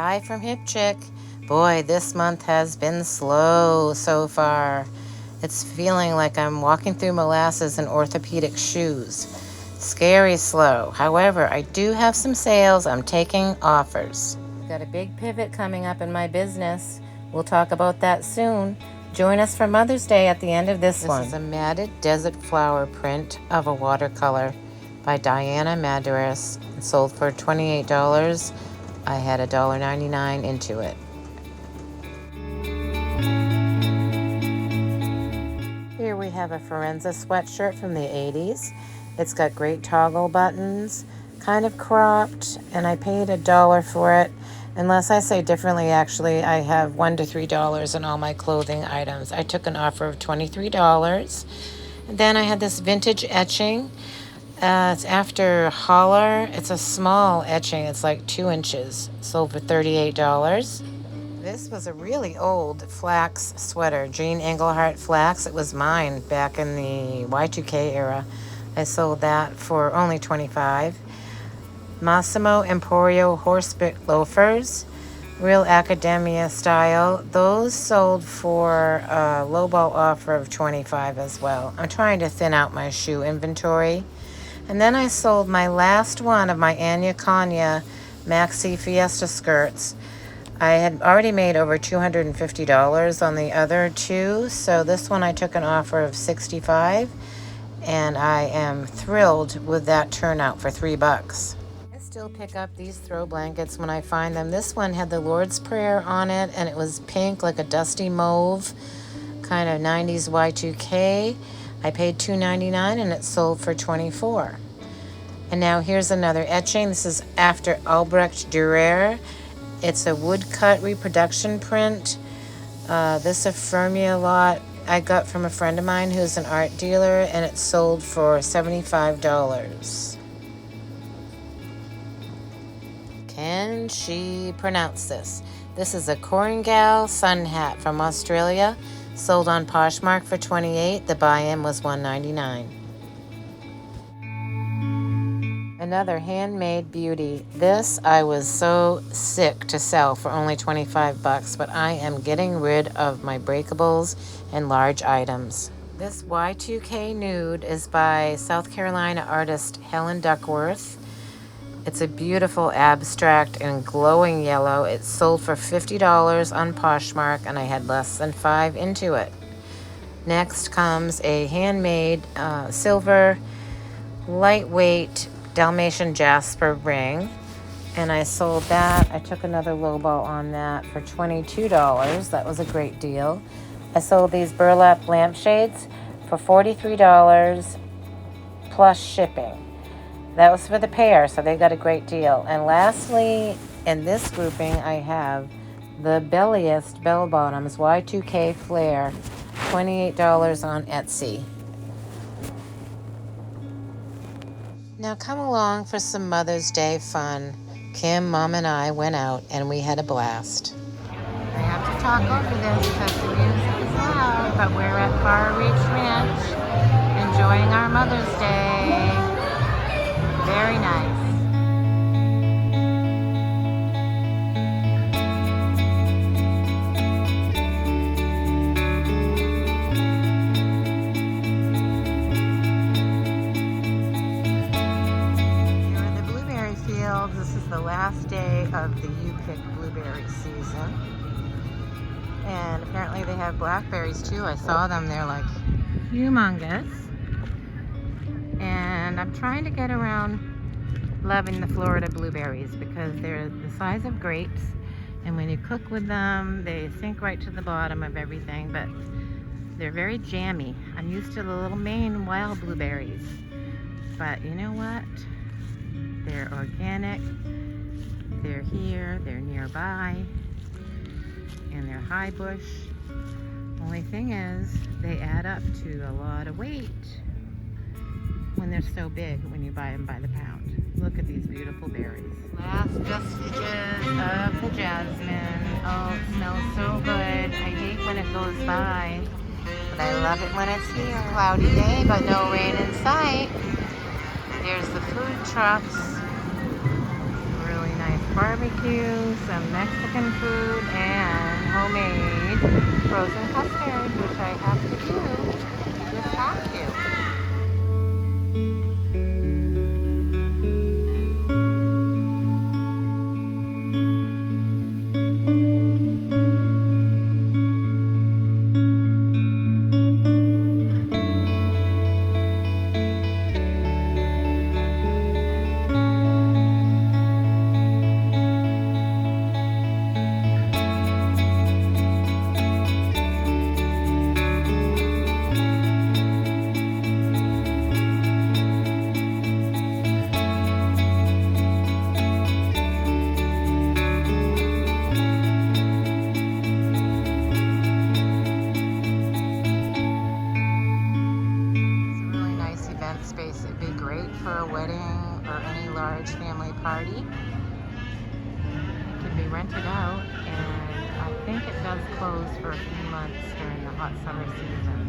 Hi from Hip Chick. Boy, this month has been slow so far. It's feeling like I'm walking through molasses in orthopedic shoes. Scary slow. However, I do have some sales. I'm taking offers. Got a big pivot coming up in my business. We'll talk about that soon. Join us for Mother's Day at the end of this one. This is a matted desert flower print of a watercolor by Diana Maderas. It sold for $28. I had $1.99 into it. Here we have a Forenza sweatshirt from the 80s. It's got great toggle buttons, kind of cropped, and I paid $1 for it. Unless I say differently, actually, I have $1 to $3 in all my clothing items. I took an offer of $23. And then I had this vintage etching. It's after Hollar. It's a small etching. It's like 2 inches. Sold for $38. This was a really old FLAX sweater, Jean Engelhardt FLAX. It was mine back in the Y2K era. I sold that for only $25. Massimo Emporio horsebit loafers, real academia style. Those sold for a lowball offer of $25 as well. I'm trying to thin out my shoe inventory. And then I sold my last one of my Anya Kanya Maxi Fiesta skirts. I had already made over $250 on the other two, so this one I took an offer of $65, and I am thrilled with that turnout for $3. I still pick up these throw blankets when I find them. This one had the Lord's Prayer on it, and it was pink, like a dusty mauve, kind of 90s Y2K. I paid $2.99 and it sold for $24. And now here's another etching. This is after Albrecht Dürer. It's a woodcut reproduction print. This ephemera lot I got from a friend of mine who's an art dealer, and it sold for $75. Can she pronounce this? This is a Kooringal sun hat from Australia. Sold on Poshmark for $28. The buy-in was $1.99. Another handmade beauty. This I was so sick to sell for only $25, but I am getting rid of my breakables and large items. This Y2K nude is by South Carolina artist Helen Duckworth. It's a beautiful abstract in glowing yellow. It sold for $50 on Poshmark, and I had less than $5 into it. Next comes a handmade silver lightweight Dalmatian Jasper ring, and I sold that. I took another lowball on that for $22. That was a great deal. I sold these burlap lampshades for $43 plus shipping. That was for the pair, so they got a great deal. And lastly, in this grouping, I have the belliest bell bottoms Y2K flare, $28 on Etsy. Now come along for some Mother's Day fun. Kim, Mom, and I went out and we had a blast. I have to talk over this because the music is loud, but we're at Far Reach Ranch enjoying our Mother's Day. Very nice. This is the last day of the U-Pick blueberry season, and apparently they have blackberries too. I saw them, they're like humongous, and I'm trying to get around loving the Florida blueberries because they're the size of grapes, and when you cook with them they sink right to the bottom of everything, but they're very jammy. I'm used to the little Maine wild blueberries, but you know what? They're organic, they're here, they're nearby, and they're high bush. Only thing is, they add up to a lot of weight when they're so big when you buy them by the pound. Look at these beautiful berries. Last vestiges of the jasmine. Oh, it smells so good. I hate when it goes by, but I love it when it's here. Cloudy day, but no rain in sight. There's the food trucks. Really nice barbecue, some Mexican food, and homemade frozen custard, which I have to do. Just have to. Space. It'd be great for a wedding or any large family party. It can be rented out, and I think it does close for a few months during the hot summer season.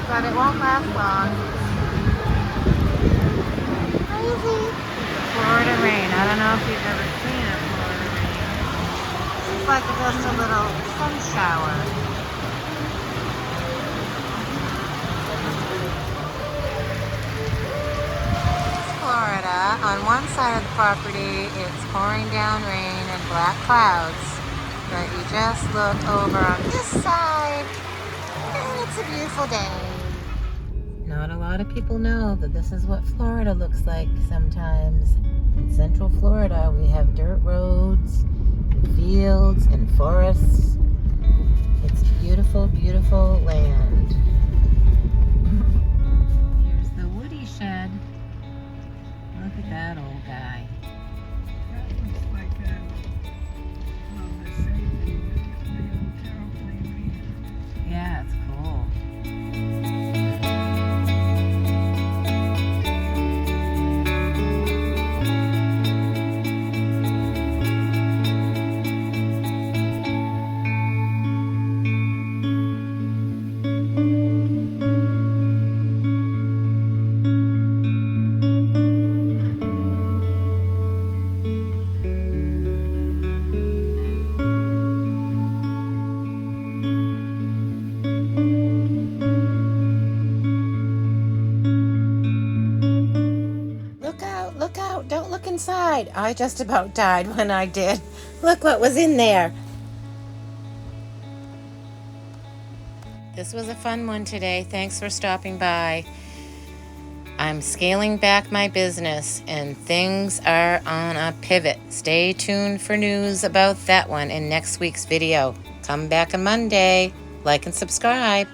But it won't last long. Crazy. Florida rain. I don't know if you've ever seen a Florida rain. It's like just a little sun shower. Florida. On one side of the property, it's pouring down rain and black clouds. But you just look over on this side, and it's a beautiful day. Not a lot of people know that this is what Florida looks like sometimes. In Central Florida, we have dirt roads, and fields, and forests. It's beautiful, beautiful land. Here's the woody shed. Look at that old guy. That looks like the safety that Yeah, it's cool. Look out, don't look inside. I just about died when I did. Look what was in there. This was a fun one today. Thanks for stopping by. I'm scaling back my business and things are on a pivot. Stay tuned for news about that one in next week's video. Come back on Monday. Like and subscribe.